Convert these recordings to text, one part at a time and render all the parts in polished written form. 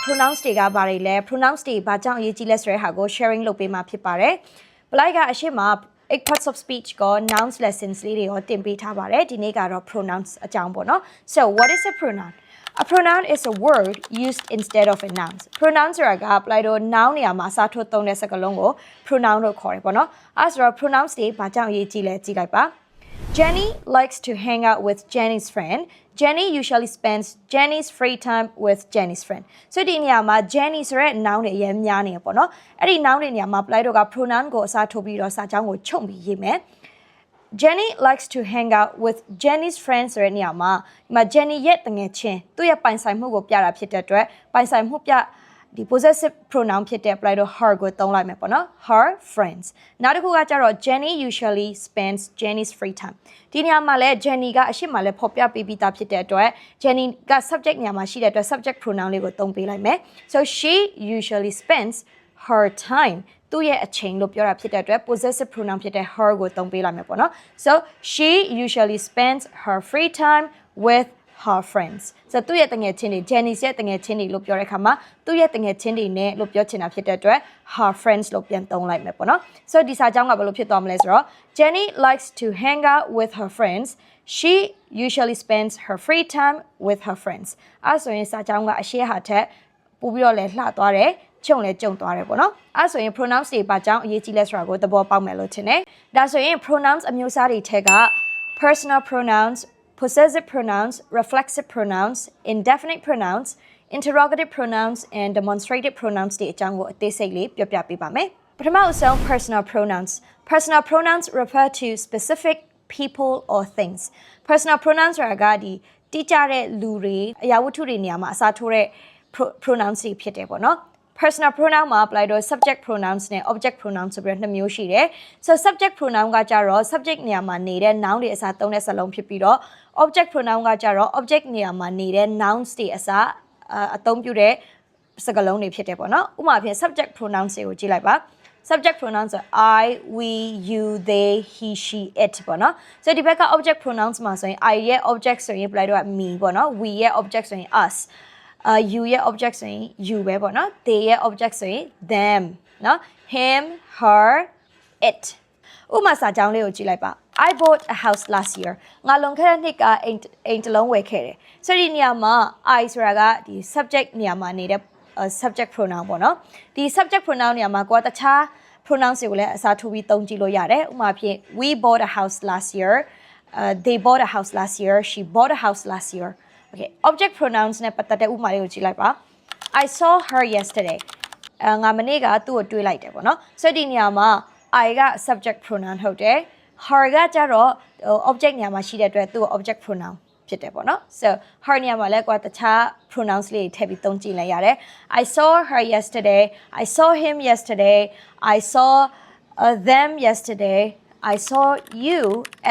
pronounce တွေကဘာတွေလဲ pronounce တွေဘာကြောင့်အရေးကြီးလဲဆိုတဲ့ဟာကို sharing လုပ်ပေးမှာဖြစ်ပါတယ်။ Blake ကအရှိမ 8 parts of speech ကို nouns lessons လေးတွေကိုတင်ပေးထားပါတယ်။ဒီနေ့ကတော့ pronouns အကြောင်းပေါ့နော်။ So what is a pronoun? A pronoun is a word used instead of a noun. Pronoun ဆိုတာက Blake တို့ noun နေရာမှာအစားထိုးသုံးတဲ့စကားလုံးကို pronoun လို့ခေါ်တယ်ပေါ့နော်။အဲဆိုတော့ pronouns တွေဘာကြောင့်အရေးကြီးလဲကြည့်လိုက်ပါ။ Jenny likes to hang out with Jenny's friend. Jenny usually spends Jenny's free time with Jenny's friend. So ဒီနေရာမှာ Jenny ဆိုတဲ့ noun တွေအရင်များနေပေါ့နော်။အဲ့ဒီ noun တွေနေရာမှာ Blake တို့က pronoun ကိုအစားထိုးပြီးတော့စာကြောင်းကိုချုပ်ပြီးရေးမယ်။ Jenny likes to hang out with Jenny's friends ဆိုတဲ့နေရာမှာဒီမှာ Jenny ရဲ့တငယ်ချင်းသူ့ရဲ့ပိုင်ဆိုင်မှုကိုပြတာဖြစ်တဲ့အတွက်ပိုင်ဆိုင်မှုပြဒီ possessive pronoun ဖြစ်တဲ့ Blake တို့ her ကိုသုံးလိုက်မယ်ပေါ့နော် her friends နောက်တစ်ခုကကျတော့ Jenny usually spends Jenny's free time ဒီနေရာမှာလဲ Jenny ကအရှိမလဲဖော်ပြပေးပြီးသားဖြစ်တဲ့အတွက် Jenny က subject နေရာမှာရှိတဲ့အတွက် subject pronoun လေးကိုသုံးပေးလိုက်မယ် so she usually spends her time သူ့ရဲ့အချိန်လို့ပြောတာဖြစ်တဲ့အတွက် possessive pronoun ဖြစ်တဲ့ her ကိုသုံးပေးလိုက်မယ်ပေါ့နော် so she usually spends her free time with her friends ဆိုတော့သူ့ရဲ့တငယ်ချင်းတွေ Jenny ရဲ့တငယ်ချင်းတွေလို့ပြောတဲ့အခါမှာသူ့ရဲ့တငယ်ချင်းတွေနဲ့လို့ပြောချင်တာဖြစ်တဲ့အတွက် her friends လို့ပြန်သုံးလိုက်မယ်ပေါ့နော် so ဒီစာကြောင်းကဘယ်လိုဖြစ်သွားမလဲဆိုတော့ Jenny likes to hang out with her friends she usually spends her free time with her friends အဲဆိုရင်စာကြောင်းကအရှေ့ဟာထက်ပို့ပြီးတော့လဲလှသွားတယ်ကျုံလဲကျုံသွားတယ်ပေါ့နော်အဲဆိုရင် pronouns တွေဘာကြောင့်အရေးကြီးလဲဆိုတာကိုသဘောပေါက်မယ်လို့ထင်တယ်ဒါဆိုရင် pronouns အမျိုးအစားတွေထက်က personal pronouns possessive pronouns, reflexive pronouns, indefinite pronouns, interrogative pronouns, and demonstrative pronouns တွေအကြောင်းကိုအသေးစိတ်လေးပြောပြပေးပါမယ်။ပထမအဆုံး personal pronouns. Personal pronouns refer to specific people or things. Personal pronouns ဆိုတာကဒီတိကျတဲ့လူတွေအရာဝတ္ထုတွေနေရာမှာအစားထိုးတဲ့ pronouns တွေဖြစ်တယ်ပေါ့နော်။ personal pronoun မှာ apply တော့ subject pronouns နဲ့ object pronouns ဆိုပြီးနှစ်မျိုးရှိတယ်။ so subject pronoun ကကြတော့ subject နေရာမှာနေတဲ့ noun တွေအစားသုံးတဲ့စာလုံးဖြစ်ပြီးတော့ object pronoun ကကြတော့ object နေရာမှာနေတဲ့ nouns တွေအစားအသုံးပြုတဲ့စကားလုံးတွေဖြစ်တယ်ပေါ့နော်။ဥပမာဖြင့် subject pronouns တွေကိုကြည့်လိုက်ပါ။ subject pronouns ဆို I, we, you, they, he, she, it ပေါ့နော်။ so ဒီဘက်က object pronouns မှာဆိုရင် I ရဲ့ object ဆိုရင် apply တော့ me ပေါ့နော်။ we ရဲ့ object ဆိုရင် us you ရဲ့ object ဆိုရင် you ပဲပေါ့နော် they ရဲ့ object ဆိုရင် them နော် him her it ဥပမာစာကြောင်းလေးကိုကြည့်လိုက်ပါ I bought a house last year ငါလွန်ခဲ့တဲ့နှစ်ကအိမ်တစ်လုံးဝယ်ခဲ့တယ်ဆိုဒီနေရာမှာ I ဆိုတာကဒီ subject နေရာမှာနေတဲ့ subject pronoun ပေါ့နော်ဒီ subject pronoun နေရာမှာကိုကတခြား pronouns တွေကိုလည်းအစားထိုးပြီးသုံးကြည့်လို့ရတယ်ဥပမာဖြင့် we bought a house last year they bought a house last year she bought a house last year okay object pronouns နဲ့ပတ်သက်တဲ့ဥပမာလေးကိုကြည့်လိုက်ပါ I saw her yesterday ငါမနေ့ကသူ့ကိုတွေ့လိုက်တယ်ပေါ့နော်ဆိုဒီနေရာမှာ I က subject pronoun ဟုတ်တယ် her ကကြတော့ object နေရာမှာရှိတဲ့အတွက်သူ့ကို object pronoun ဖြစ်တယ်ပေါ့နော် so her နေရာမှာလည်းကိုယ်တခြား pronouns လေးထည့်ပြီးသုံးကြည့်လိုက်ရတယ် I saw her yesterday I saw him yesterday I saw them yesterday I saw you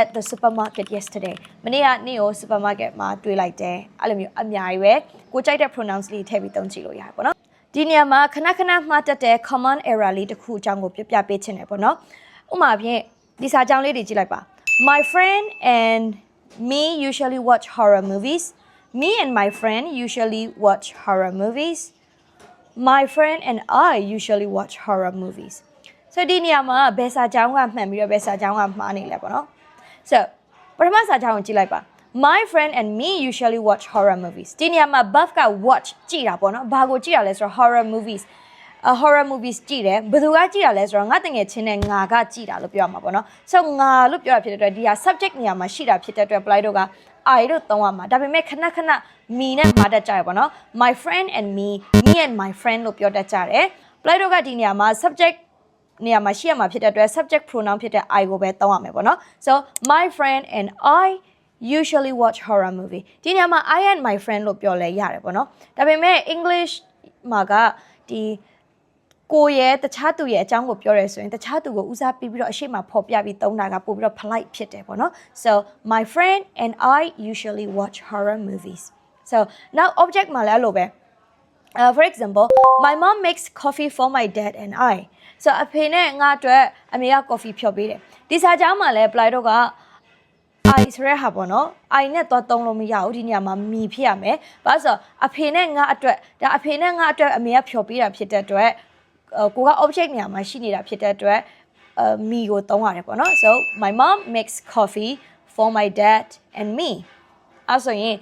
at the supermarket yesterday မနေ့ကနေ့ကို supermarket မှာတွေ့လိုက်တယ်အဲ့လိုမျိုးအများကြီးပဲကိုကြိုက်တဲ့ pronouns လေးထည့်ပြီးသုံးကြည့်လို့ရတယ်ပေါ့နော်ဒီနေရာမှာခဏခဏမှားတတ်တဲ့ common error လေးတစ်ခုအကြောင်းကိုပြပြပေးချင်တယ်ပေါ့နော်ဥပမာဖြင့်ဒီစာကြောင်းလေးတွေကြည့်လိုက်ပါ My friend and me usually watch horror movies me and my friend usually watch horror movies my friend and I usually watch horror movies so ဒီနေရာမှာဘယ်စာကြောင်းကမှန်ပြီးတော့ဘယ်စာကြောင်းကမှားနေလဲပေါ့နော် so ပထမစာကြောင်းကိုကြည့်လိုက်ပါ my friend and me usually watch horror movies ဒီနေရာမှာ buff က watch ကြည့်တာပေါ့နော်ဘာကိုကြည့်ရလဲဆိုတော့ horror movies horror movies ကြည့်တယ်ဘယ်သူကကြည့်ရလဲဆိုတော့ငါတငယ်ချင်းနဲ့ငါကကြည့်တာလို့ပြောရမှာပေါ့နော် so ငါလို့ပြောတာဖြစ်တဲ့အတွက်ဒီဟာ subject နေရာမှာရှိတာဖြစ်တဲ့အတွက် apply တို့က I လို့သုံးရမှာဒါပေမဲ့ခဏခဏ me နဲ့မှာတတ်ကြရပေါ့နော် my friend and me and my friend လို့ပြောတတ်ကြတယ် apply တို့ကဒီနေရာမှာ subject နေရာမှာရှိရမှာဖြစ်တဲ့အတွက် subject pronoun ဖြစ်တဲ့ I ကိုပဲသုံးရမယ်ပေါ့နော် so my friend and I usually watch horror movie ဒီနေရာမှာ I and my friend လို့ပြောလဲရတယ်ပေါ့နော်ဒါပေမဲ့ English မှာကဒီကိုရဲ့တခြားသူရဲ့အကြောင်းကိုပြောရဲဆိုရင်တခြားသူကိုဦးစားပေးပြီးတော့အရှိမဖော်ပြပြီးသုံးတာကပို့ပြီးတော့ polite ဖြစ်တယ်ပေါ့နော် so my friend and I usually watch horror movies so now object မှာလည်းအဲ့လိုပဲfor example my mom makes coffee for my dad and I so အဖေနဲ့ငါအတွက်အမေက coffee ဖြော်ပေးတယ်ဒီစာကြောင်းမှာလည်း apply တော့က I ဆိုရဲဟာပေါ့နော် I နဲ့တော့တုံးလို့မရဘူးဒီနေရာမှာမီဖြစ်ရမယ်ဘာလို့ဆိုတော့အဖေနဲ့ငါအတွက်ဒါအဖေနဲ့ငါအတွက်အမေကဖြော်ပေးတာဖြစ်တဲ့အတွက်ကိုက object နေရာမှာရှိနေတာဖြစ်တဲ့အတွက်မီကိုသုံးရတယ်ပေါ့နော် so my mom makes coffee for my dad and me အဲ့ဆိုရင်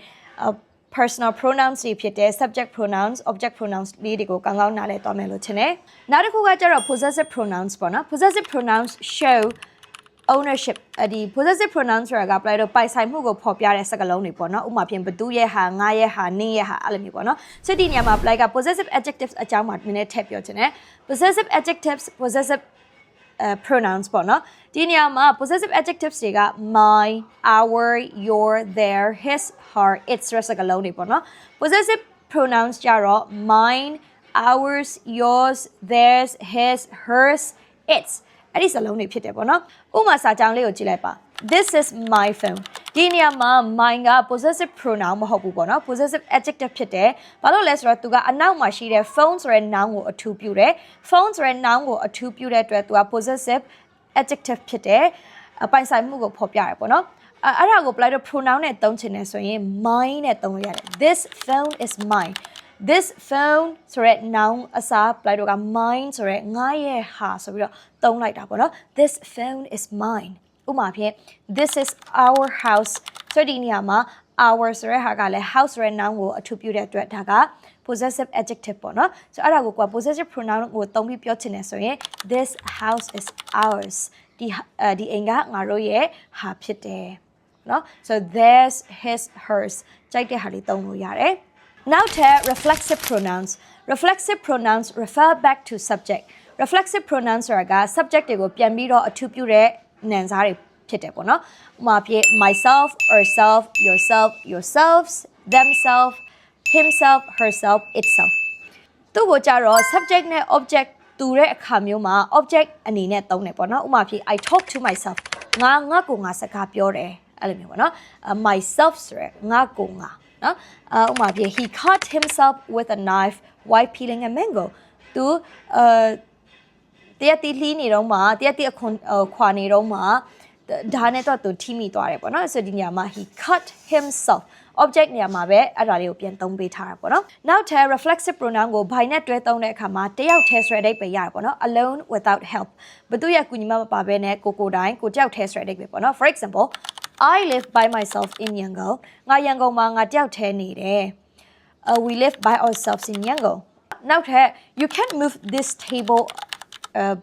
personal pronouns တွေဖြစ်တဲ့ subject pronouns object pronouns လေးတွေကိုကောင်းကောင်းနားလည်သွားမယ်လို့ထင်တယ်နောက်တစ်ခုကကျတော့ possessive pronouns ပေါ့နော် possessive pronouns show ownership ဒီ possessive pronouns ဆိုတာကပလိုက်တော့ပိုင်ဆိုင်မှုကိုဖော်ပြတဲ့စကားလုံးတွေပေါ့နော်ဥပမာဖြင့်ဘသူရဲ့ဟာငါရဲ့ဟာနင်းရဲ့ဟာအဲ့လိုမျိုးပေါ့နော်ဆိုဒီနေရာမှာပလိုက်က possessive adjectives အကြောင်းမှာနည်းနည်းထည့်ပြောချင်တယ် possessive adjectives possessive pronouns ပေါ့နော်ဒီနေရာမှာ possessive adjectives တွေက my our your their his her its စကားလုံးတွေပေါ့နော် possessive pronouns ကြတော့ mine ours yours theirs his hers its အဲ့ဒီစလုံးတွေဖြစ်တယ်ပေါ့နော်ဥပမာစာကြောင်းလေးကိုကြည့်လိုက်ပါ this is my phone ဒီနေရာမှာ mine က possessive pronoun မဟုတ်ဘူးပေါ့နော် possessive adjective ဖြစ်တယ်ဘာလို့လဲဆိုတော့သူကအနောက်မှာရှိတဲ့ phone ဆိုတဲ့ noun ကိုအထူးပြုတယ် phone ဆိုတဲ့ noun ကိုအထူးပြုတဲ့အတွက်သူက possessive adjective ဖြစ်တယ်ပိုင်ဆိုင်မှုကိုဖော်ပြရတယ်ပေါ့နော်အဲ့ဒါကိုပလိုက်တော့ pronoun နဲ့သုံးချင်တယ်ဆိုရင် mine နဲ့သုံးလို့ရတယ် this phone is mine this phone ဆိုတဲ့ noun အစားပလိုက်တော့က mine ဆိုတဲ့ငါရဲ့ဟာဆိုပြီးတော့သုံးလိုက်တာပေါ့နော် this phone is mine ဥပမာဖြင့် this is our house ဆိုဒီနေရာမှာ our ဆိုတဲ့ဟာကလည်း house ဆိုတဲ့ noun ကိုအထူးပြုတဲ့အတွက်ဒါက possessive adjective ပေါ့နော်ဆိုအဲ့ဒါကို possessive pronoun ကိုသုံးပြီးပြောချင်တယ်ဆိုရင် this house is ours ဒီအိမ်ကငါတို့ရဲ့ဟာဖြစ်တယ်နော် so theirs his hers ကြိုက်တဲ့ဟာလေးသုံးလို့ရတယ်Now to reflexive pronouns. Reflexive pronouns refer back to subject. Reflexive pronouns ဆိုတာက subject တွေကိုပြန်ပြီးတော့အထူးပြုတဲ့နာမ်စားတွေဖြစ်တယ်ပေါ့နော်။ဥပမာဖြင့် myself, herself, yourself, yourselves, themselves, himself, herself, itself. သူ့ကိုကြတော့ subject နဲ့ object တူတဲ့အခါမျိုးမှာ object အနေနဲ့သုံးတယ်ပေါ့နော်။ဥပမာဖြင့် I talk to myself. ငါကိုငါစကားပြောတယ်အဲ့လိုမျိုးပေါ့နော်။ myself ဆိုရယ်ငါကိုငါနော်ဥပမာပြ he cut himself with a knife while peeling a mango သူတရားတီလှီးနေတော့မှတရားတီအခွာနေတော့မှဒါနဲ့တော့သူထိမိသွားတယ်ပေါ့နော်ဆိုဒီနေရာမှာ he cut himself object နေရာမှာပဲအဲ့ဒါလေးကိုပြန်သုံးပေးထားတာပေါ့နော်နောက်ထပ် reflexive pronoun ကို by နဲ့တွဲသုံးတဲ့အခါမှာတယောက်တည်းဆိုတဲ့အဓိပ္ပာယ်ရတယ်ပေါ့နော် alone without help ဘသူရဲ့ကူညီမမပါဘဲနဲ့ကိုတိုင်းကိုတယောက်တည်းဆိုတဲ့အဓိပ္ပာယ်ပေါ့နော် for example I live by myself in Yangon ငါရန်ကုန်မှာငါတယောက်တည်းနေတယ် we live by ourselves in Yangon နောက်ထပ် you can't move this table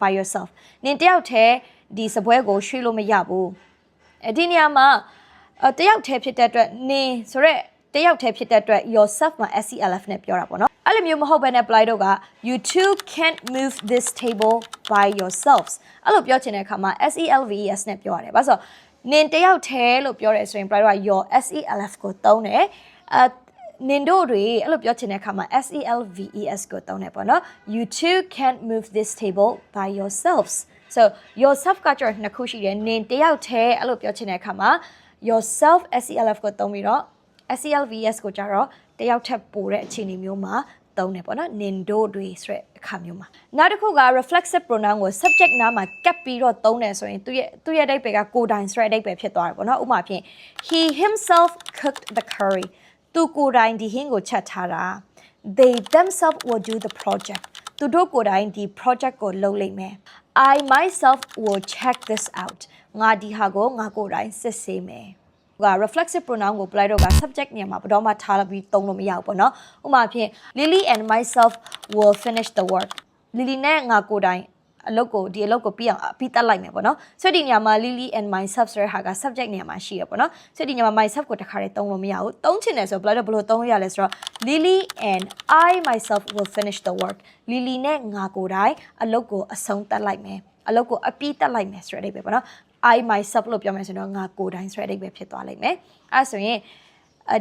by yourself နင်တယောက်တည်းဒီစပွဲကိုရွှေ့လို့မရဘူးဒီနေရာမှာတယောက်တည်းဖြစ်တဲ့အတွက်နင်ဆိုရက်တယောက်တည်းဖြစ်တဲ့အတွက် yourself မှာ SELF နဲ့ပြောတာပေါ့နော်အဲ့လိုမျိုးမဟုတ်ဘဲနဲ့ apply တော့က you two can't move this table by yourselves အဲ့လိုပြောချင်တဲ့အခါမှာ SELVES နဲ့ပြောရတယ်ဘာလို့ဆိုနင်တယောက်တည်းလို့ပြောရဲဆိုရင် apply တော့ your SELF ကိုသုံးတယ်နင်တို့တွေအဲ့လိုပြောချင်တဲ့အခါမှာ SELVES ကိုသုံးတယ်ပေါ့နော် you two can't move this table by yourselves so yourself ကကျတော့နှစ်ခုရှိတယ်နင်တယောက်တည်းအဲ့လိုပြောချင်တဲ့အခါမှာ yourself SELF ကိုသုံးပြီးတော့ SELVES ကိုကျတော့တယောက်ထပ်ပို့တဲ့အခြေအနေမျိုးမှာသုံးတယ်ပေါ့နော်နင်တို့တွေဆိုတဲ့အခါမျိုးမှာနောက်တစ်ခုက reflexive pronoun ကို subject နားမှာကပ်ပြီးတော့သုံးတယ်ဆိုရင်သူရဲ့အဓိပ္ပာယ်ကကိုယ်တိုင်ဆိုတဲ့အဓိပ္ပာယ်ဖြစ်သွားတယ်ပေါ့နော်ဥပမာဖြင့် he himself cooked the curry သူကိုယ်တိုင်ဒီဟင်းကိုချက်ထားတာ they themselves will do the project သူတို့ကိုယ်တိုင်ဒီ project ကိုလုပ်လိမ့်မယ် I myself will check this out ငါဒီဟာကိုငါကိုယ်တိုင်စစ်ဆေးမယ်reflexive pronoun ကို apply တော့က subject နေရာမှာဘယ်တော့မှထားပြီးသုံးလို့မရဘူးပေါ့နော်ဥပမာဖြင့် Lily and myself will finish the work Lily နဲ့ငါကိုယ်တိုင်အလုပ်ကိုပြီးအောင်ပြီးတက်လိုက်မယ်ပေါ့နော်ဆိုဒီနေရာမှာ Lily and myself ဆိုတဲ့ဟာက subject နေရာမှာရှိရပေါ့နော်ဆိုဒီနေရာမှာ myself ကိုတစ်ခါတည်းသုံးလို့မရဘူးသုံးချင်တယ်ဆို apply တော့ဘယ်လိုသုံးရလဲဆိုတော့ Lily and I myself will finish the work Lily နဲ့ငါကိုယ်တိုင်အလုပ်ကိုအဆုံးသတ်လိုက်မယ်အလုပ်ကိုအပြီးတက်လိုက်မယ်ဆိုတဲ့အဓိပ္ပာယ်ပေါ့နော်I myself လို့ပြောမယ်ဆိုတော့ငါကိုယ်တိုင်ဆိုတဲ့အဓိပ္ပာယ်ဖြစ်သွားလိမ့်မယ်။အဲဆိုရင်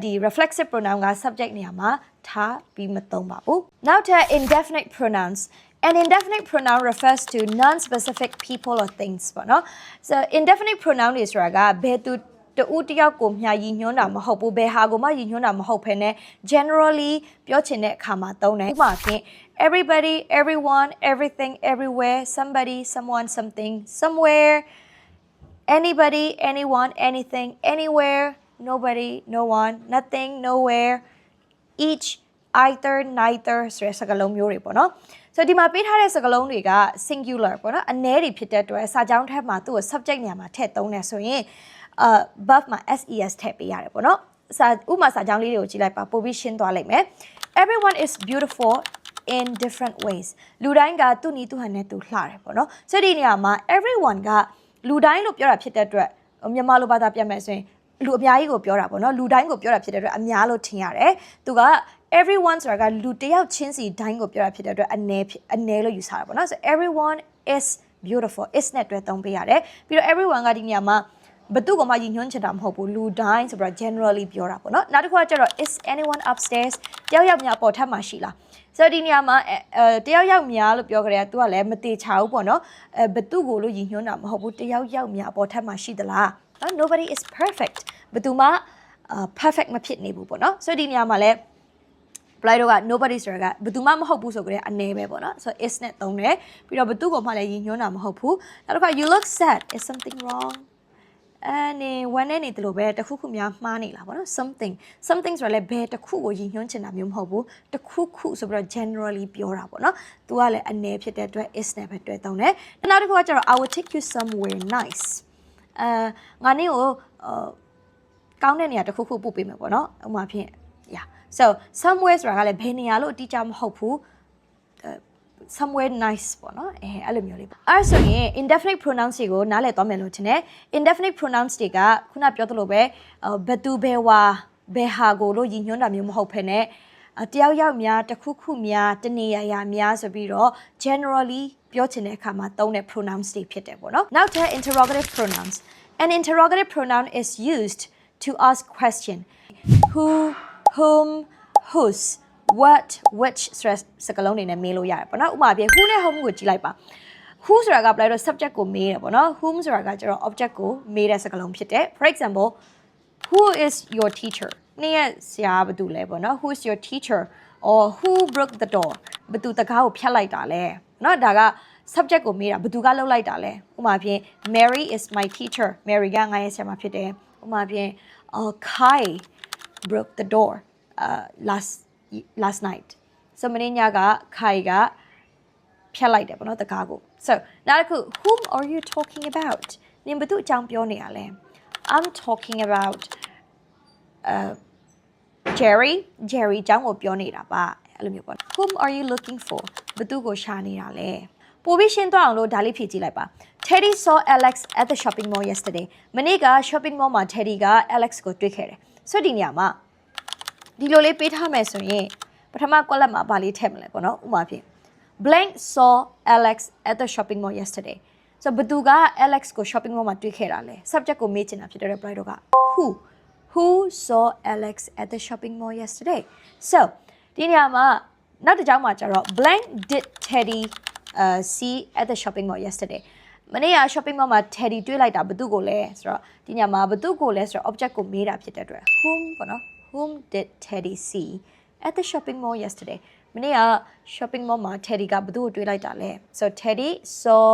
ဒီ reflexive pronoun က subject နေရာမှာထားပြီးမသုံးပါဘူး။ Now to indefinite pronouns. An indefinite pronoun refers to non-specific people or things ပေါ့နော်။ So indefinite pronoun တွေဆိုတာကဘယ်သူတူတယောက်ကိုမျှရည်ညွှန်းတာမဟုတ်ဘူးဘယ်ဟာကိုမှရည်ညွှန်းတာမဟုတ်ဘဲနဲ့ generally ပြောချင်တဲ့အခါမှာသုံးတယ်။ဥပမာဖြင့် everybody, everyone, everything, everywhere, somebody, someone, something, somewhere anybody anyone anything anywhere nobody no one nothing nowhere each either neither ဆိုတဲ့စကားလုံးမျိုးတွေပေါ့နော်ဆိုတော့ဒီမှာပေးထားတဲ့စကားလုံးတွေက singular ပေါ့နော်အနည်းတွေဖြစ်တဲ့အတွက်စာကြောင်းထဲမှာသူ့ကို subject နေရာမှာထည့်သုံးတယ်ဆိုရင် verb မှာ ses ထည့်ပေးရတယ်ပေါ့နော်ဥပမာစာကြောင်းလေးတွေကိုကြည့်လိုက်ပါပိုပြီးရှင်းသွားလိမ့်မယ် everyone is beautiful in different ways လူတိုင်းကသူ့နည်းသူ့ဟန်နဲ့သူလှတယ်ပေါ့နော်ဆိုတော့ဒီနေရာမှာ everyone ကလူတိုင်းလို့ပြောတာဖြစ်တဲ့အတွက်မြန်မာလိုဘာသာပြန်မယ်ဆိုရင်လူအများကြီးကိုပြောတာပေါ့နော်လူတိုင်းကိုပြောတာဖြစ်တဲ့အတွက်အများလို့ထင်ရတယ်သူက everyone ဆိုတာကလူတစ်ယောက်ချင်းစီတိုင်းကိုပြောတာဖြစ်တဲ့အတွက်အနည်းလို့ယူဆတာပေါ့နော်ဆို everyone is beautiful is နဲ့တွဲသုံးပေးရတယ်ပြီးတော့ everyone ကဒီနေရာမှာဘသူကမှယဉ်ညွှန်းချင်တာမဟုတ်ဘူးလူတိုင်းဆိုတော့ generally ပြောတာပေါ့နော်နောက်တစ်ခုကကျတော့ is anyone upstairs တယောက်ယောက်များပေါ်ထပ်မှာရှိလားဆိုတော့ဒီနေရာမှာတယောက်ယောက်များလို့ပြောကြတယ်သူကလည်းမတေချာဘူးပေါ့နော်ဘသူကိုလို့ယဉ်ညွှန်းတာမဟုတ်ဘူးတယောက်ယောက်များပေါ်ထပ်မှာရှိသလား nobody is perfect ဘသူမှ perfect မဖြစ်နေဘူးပေါ့နော်ဆိုတော့ဒီနေရာမှာလည်းပလိုက်တော့က nobody ဆိုတာကဘယ်သူမှမဟုတ်ဘူးဆိုကြတဲ့အနည်းပဲပေါ့နော်ဆိုတော့ is နဲ့သုံးတယ်ပြီးတော့ဘယ်သူကိုမှလည်းယဉ်ညွှန်းတာမဟုတ်ဘူးနောက်တစ်ခါ you look sad is something wrong နေဝန်နေတယ်လို့ပဲတခုခုများမှားနေလားပေါ့နော် something ဆိုတော့လည်းဘယ်တခုကိုယဉ်ညွှန်းချင်တာမျိုးမဟုတ်ဘူးတခုခုဆိုပြီးတော့ generally ပြောတာပေါ့နော်သူကလည်းအနည်းဖြစ်တဲ့အတွက် is နဲ့ပဲတွေ့သုံးတယ်နောက်တစ်ခုကကျတော့ I will take you somewhere nice ငါနေကိုကောင်းတဲ့နေရာတခုခုပို့ပေးမယ်ပေါ့နော်ဥပမာဖြင့် yeah so somewhere ဆိုတာကလည်းဘယ်နေရာလို့အတိအကျမဟုတ်ဘူး somewhere nice ပေါ့နော်အဲ့လိုမျိုးလေးပေါ့အဲ့ဆိုရင် indefinite pronouns တွေကိုနားလည်သွားမယ်လို့ထင်တယ် indefinite pronouns တွေကခုနပြောသလိုပဲဘယ်သူဘယ်ဝါဘယ်ဟာကိုလို့ယဉ်ညွှန်းတာမျိုးမဟုတ်ဘဲနဲ့တယောက်ယောက်များတစ်ခုခုများတနေရာရာများဆိုပြီးတော့ generally ပြောချင်တဲ့အခါမှာသုံးတဲ့ pronouns တွေဖြစ်တယ်ပေါ့နော်နောက်ထပ် interrogative pronouns an interrogative pronoun is used to ask question who whom whose what which ဆိုတဲ့စကားလုံးတွေနဲ့မေးလို့ရတယ်ပေါ့နော်ဥပမာပြ who နဲ့ whom ကိုကြည့်လိုက်ပါ who ဆိုတာကပြလိုက်တော့ subject ကိုမေးတယ်ပေါ့နော် whom ဆိုတာကကျတော့ object ကိုမေးတဲ့စကားလုံးဖြစ်တယ် for example who is your teacher နင့်ရဲ့ဆရာဘယ်သူလဲပေါ့နော် who is your teacher or who broke the door ဘယ်သူတကားကိုဖျက်လိုက်တာလဲเนาะဒါက subject ကိုမေးတာဘယ်သူကလှုပ်လိုက်တာလဲဥပမာဖြင့် Mary is my teacher Mary ကငါရဲ့ဆရာမဖြစ်တယ်ဥပမာဖြင့် Kai broke the door last night so မင်းညက Kai ကဖျက်လိုက်တယ်ပေါ့နော်တကားကို so နောက်တစ်ခု whom are you talking about နင်ဘယ်သူအကြောင်းပြောနေရလဲ I'm talking about Jerry အကြောင်းကိုပြောနေတာပါအဲ့လိုမျိုးပေါ့ whom are you looking for ဘယ်သူကိုရှာနေတာလဲပိုပြီးရှင်းသွားအောင်လို့ဒါလေးဖြည့်ကြည့်လိုက်ပါ Teddy saw Alex at the shopping mall yesterday မနေ့က shopping mall မှာ Teddy က Alex ကိုတွေ့ခဲ့တယ်ဆိုတော့ဒီနေရာမှာဒီလိုလေးပေးထားမယ်ဆိုရင်ပထမကွက်လက်မှာဗာလေးထည့်မလဲပေါ့နော်ဥပမာဖြင့် blank saw Alex at the shopping mall yesterday ဆိုဘသူက Alex ကို shopping mall မှာတွေ့ခဲ့တာလဲ subject ကိုမေးချင်တာဖြစ်တဲ့ reply တော့က who saw Alex at the shopping mall yesterday so ဒီနေရာမှာနောက်တစ်ကြောင်းမှာကျတော့ blank did Teddy see at the shopping mall yesterday မနေ့က shopping mall မှာ Teddy တွေ့လိုက်တာဘသူကိုလဲဆိုတော့ဒီညမှာဘသူကိုလဲဆိုတော့ object ကိုမေးတာဖြစ်တဲ့အတွက် whom ပေါ့နော် whom did Teddy see at the shopping mall yesterday မနေ့က shopping mall မှာ Teddy ကဘသူကိုတွေ့လိုက်တာလဲ so Teddy saw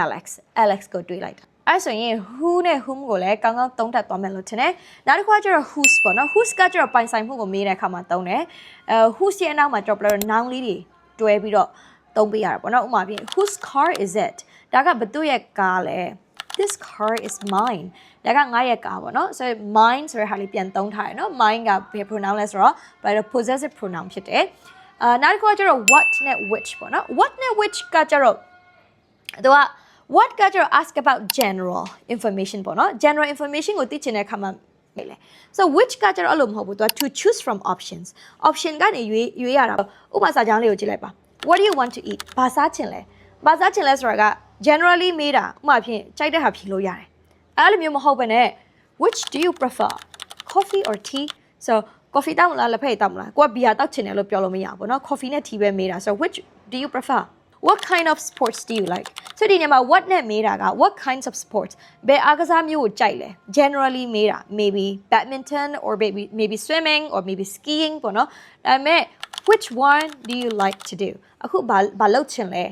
Alex ကိုတွေ့လိုက်တာအဲ့ဆိုရင် who နဲ့ whom ကိုလည်းကောင်းကောင်းသုံးတတ်သွားမယ်လို့ထင်တယ်နောက်တစ်ခါကျတော့ whose ပေါ့နော် whose ကကျတော့ပိုင်ဆိုင်မှုကိုမေးတဲ့အခါမှာသုံးတယ်whose ရဲ့အနောက်မှာကျတော့ noun လေးတွေတွဲပြီးတော့သုံးပေးရတာပေါ့နော်ဥပမာဖြင့် whose car is it ဒါကဘသူရဲ့ကားလဲ this car is mine ဒါကငါရဲ့ကားပေါ့နော်ဆိုတော့ mine ဆိုတဲ့ဟာလေးပြန်သုံးထားတယ်နော် mine ကဘယ် pronoun လဲဆိုတော့ by the possessive pronoun ဖြစ်တယ်နောက်တစ်ခုကကျတော့ what နဲ့ which ပေါ့နော် what နဲ့ which ကကျတော့သူက what ကကျတော့ ask about general information ပေါ့နော် general information ကိုသိချင်တဲ့အခါမှာလေ so which ကကျတော့အဲ့လိုမဟုတ်ဘူးသူက to choose from option ကနေရွေးရတာဥပမာစာကြောင်းလေးကိုကြည့်လိုက်ပါ what do you want to eat ဘာစားချင်လဲဆိုတာက generally မေးတာဥပမာဖြင့်ကြိုက်တဲ့ဟာဖြေလို့ရတယ်အဲ့လိုမျိုးမဟုတ်ဘဲနဲ့ which do you prefer coffee or tea so coffee တောက်မလားလက်ဖက်တောက်မလားကိုကဘီယာတောက်ချင်တယ်လို့ပြောလို့မရဘူးပေါ့နော် coffee နဲ့ tea ပဲမေးတာ so which do you prefer what kind of sports do you like so ဒီနေရာမှာ what နဲ့မေးတာက what kinds of sports ဘယ်အားကစားမျိုးကိုကြိုက်လဲ generally မေးတာ maybe badminton or maybe swimming or maybe skiing ပေါ့နော်ဒါပေမဲ့ which one do you like to do အခုဘာလုပ်ချင်လဲ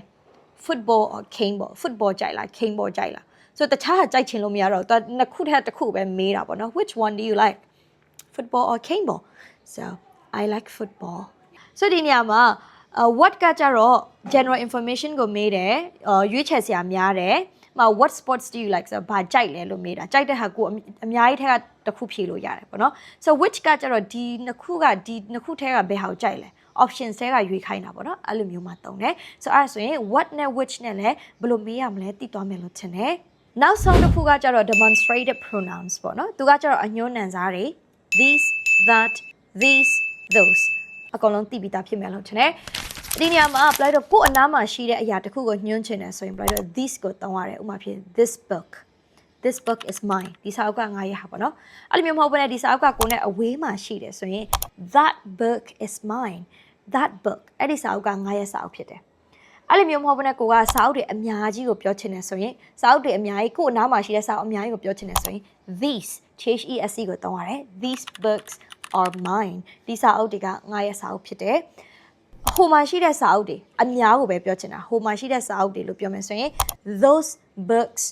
football or cane ball football ကြိုက်လား cane ball ကြိုက်လား so တခြားကြိုက်ချင်လို့မရတော့သူနှစ်ခုထက်တစ်ခုပဲမေးတာပေါ့နော် which one do you like football or cane ball so I like football so ဒီနေရာမှာwhat ကကြတော့ general information ကိုမေးတယ်ရွေးချယ်စရာများတယ်what sports do you like ဆိုတော့ဘာကြိုက်လဲလို့မေးတာကြိုက်တဲ့ဟာကိုအများကြီးထက်ကတစ်ခုဖြေလို့ရတယ်ပေါ့နော် so which ကကြတော့ဒီနှစ်ခုထက်ကဘယ်ဟာကိုကြိုက်လဲ option ဆဲကရွေးခိုင်းတာပေါ့နော်အဲ့လိုမျိုးမှသုံးတယ် so အဲ့ဒါဆိုရင် what နဲ့ which နဲ့လည်းဘယ်လိုမေးရမလဲသိသွားမယ်လို့ထင်တယ်နောက်ဆုံးတစ်ခုကကြတော့ demonstrative pronouns ပေါ့နော်သူကကြတော့အညွှန်းနံစားတွေ these that these those အကုန်လုံးသိပြီးသားဖြစ်မယ်လို့ထင်တယ်ဒီနေရာမှာ apply တော့ကိုယ်အနားမှာရှိတဲ့အရာတစ်ခုကိုညွှန်းချင်တယ်ဆိုရင် apply တော့ this ကိုသုံးရတယ်ဥပမာဖြစ် this book is mine ဒီစာအုပ်ကငါရဲ့ဟာပေါ့နော်အဲ့လိုမျိုးမဟုတ်ဘဲနဲ့ဒီစာအုပ်ကကိုယ်နဲ့အဝေးမှာရှိတယ်ဆိုရင် that book is mine that book အဲ့ဒီစာအုပ်ကငါရဲ့စာအုပ်ဖြစ်တယ်အဲ့လိုမျိုးမဟုတ်ဘဲနဲ့ကိုကစာအုပ်တွေအများကြီးကိုပြောချင်တယ်ဆိုရင်စာအုပ်တွေအများကြီးကိုယ်အနားမှာရှိတဲ့စာအုပ်အများကြီးကိုပြောချင်တယ်ဆိုရင် these THESE ကိုသုံးရတယ် these books are mine ဒီစာအုပ်တွေကငါရဲ့စာအုပ်ဖြစ်တယ်ဟိုမှာရှိတဲ့စာအုပ်တွေအများကိုပဲပြောချင်တာဟိုမှာရှိတဲ့စာအုပ်တွေလို့ပြောမယ်ဆိုရင် those books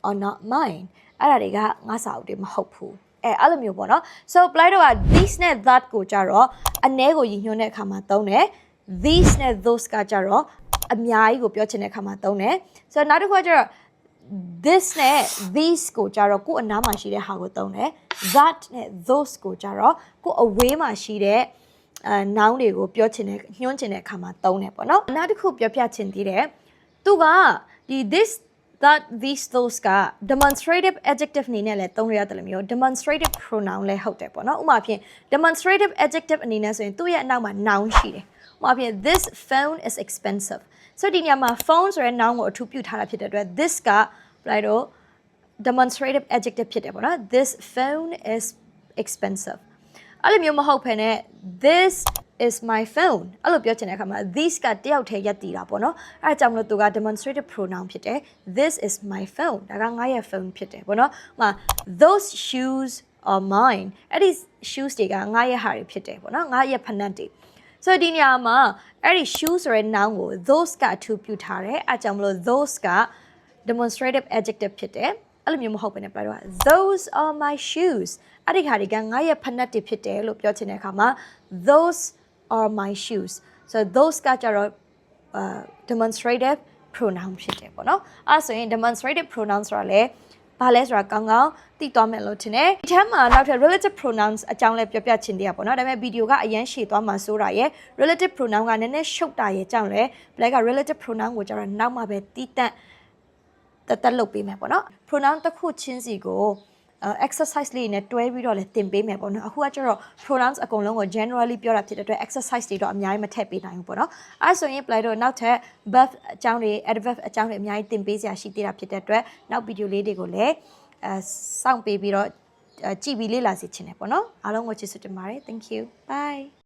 are not mine အဲ့ဒါတွေကငါစာအုပ်တွေမဟုတ်ဘူးအဲ့လိုမျိုးပေါ့နော် so apply တော့ this နဲ့ that ကိုကြတော့အနည်းကိုရည်ညွှန်းတဲ့အခါမှာသုံးတယ် these နဲ့ those ကကြတော့အများကြီးကိုပြောချင်တဲ့အခါမှာသုံးတယ် so နောက်တစ်ခုကကြတော့ this နဲ့ these ကိုကြတော့ကိုယ်အနားမှာရှိတဲ့ဟာကိုသုံးတယ် that နဲ့ those ကိုကြတော့ကိုယ်အဝေးမှာရှိတဲ့noun တွေကိုပြောချင်တဲ့ညွှန်းချင်တဲ့အခါမှာသုံးတယ်ပေါ့နော်နောက်တစ်ခုပြောပြချင်သေးတယ်သူကဒီ this that these those က demonstrative adjective အနေနဲ့လည်းသုံးရရတယ်လို့မျိုး demonstrative pronoun လည်းဟုတ်တယ်ပေါ့နော်ဥပမာဖြင့် demonstrative adjective အနေနဲ့ဆိုရင်သူ့ရဲ့အနောက်မှာ noun ရှိတယ်ဥပမာဖြင့် this phone is expensive so ဒီနေရာမှာ phone ဆိုတဲ့ noun ကိုအထူးပြုထားတာဖြစ်တဲ့အတွက် this က right တော့ demonstrative adjective ဖြစ်တယ်ပေါ့နော် this phone is expensiveအဲ့လိုမျိုးမဟုတ်ဖ ೇನೆ this is my phone အဲ့လိုပြောချင်တဲ့အခါမှာ this ကတယောက်တည်းရပ်တည်တာပေါ့နော်အဲ့ဒါကြောင့်မလို့သူက demonstrative pronoun ဖြစ်တယ် this is my phone ဒါကငါရဲ့ phone ဖြစ်တယ်ပေါ့နော်ဥပမာ those shoes are mine အဲ့ဒီ shoes တွေကငါရဲ့ဟာတွေဖြစ်တယ်ပေါ့နော်ငါရဲ့ဖနက်တွေဆိုတော့ဒီနေရာမှာအဲ့ဒီ shoes ဆိုတဲ့ noun ကို those ကအထူးပြုထားတယ်အဲ့ကြောင့်မလို့ those က demonstrative adjective ဖြစ်တယ်အဲ့လိုမျိုးမဟုတ်ဘဲနဲ့ပြောတော့ those are my shoes အဲ့ဒီခါတွေကငါရဲ့ဖနက်တွေဖြစ်တယ်လို့ပြောချင်တဲ့အခါမှာ those are my shoes so those ကကြတော့demonstrative pronoun ဖြစ်တယ်ပေါ့နော်အဲ့ဆိုရင် demonstrative pronoun ဆိုတာလေဘာလဲဆိုတာကောင်းကောင်းသိသွားမယ်လို့ထင်တယ်ဒီထဲမှာနောက်ထပ် relative pronouns အကြောင်းလည်းပြောပြချင်သေးရပေါ့နော်ဒါပေမဲ့ဗီဒီယိုကအရင်ရှည်သွားမှဆိုတာရယ် relative pronoun ကနည်းနည်းရှုပ်တာရယ်ကြောင့်လေ black က relative pronoun ကိုကြတော့နောက်မှပဲတီးတန့်တက်လုပ်ပေးမယ်ပေါ့နော် pronoun တစ်ခုချင်းစီကိုexercise လေးနဲ့တွဲပြီးတော့လည်းသင်ပေးမယ်ပေါ့နော်အခုကကျတော့ pronouns အကုန်လုံးကို generally ပြောတာဖြစ်တဲ့အတွက် exercise တွေတော့အများကြီးမထည့်ပေးနိုင်ဘူးပေါ့နော်အဲဆိုရင် apply တော့နောက်ထပ် verb အကြောင်းတွေ adverb အကြောင်းတွေအများကြီးသင်ပေးစရာရှိသေးတာဖြစ်တဲ့အတွက်နောက်ဗီဒီယိုလေးတွေကိုလည်းစောင့်ပေးပြီးတော့ကြည့်ပြီးလေ့လာစေချင်တယ်ပေါ့နော်အားလုံးကိုကျေးဇူးတင်ပါတယ် thank you bye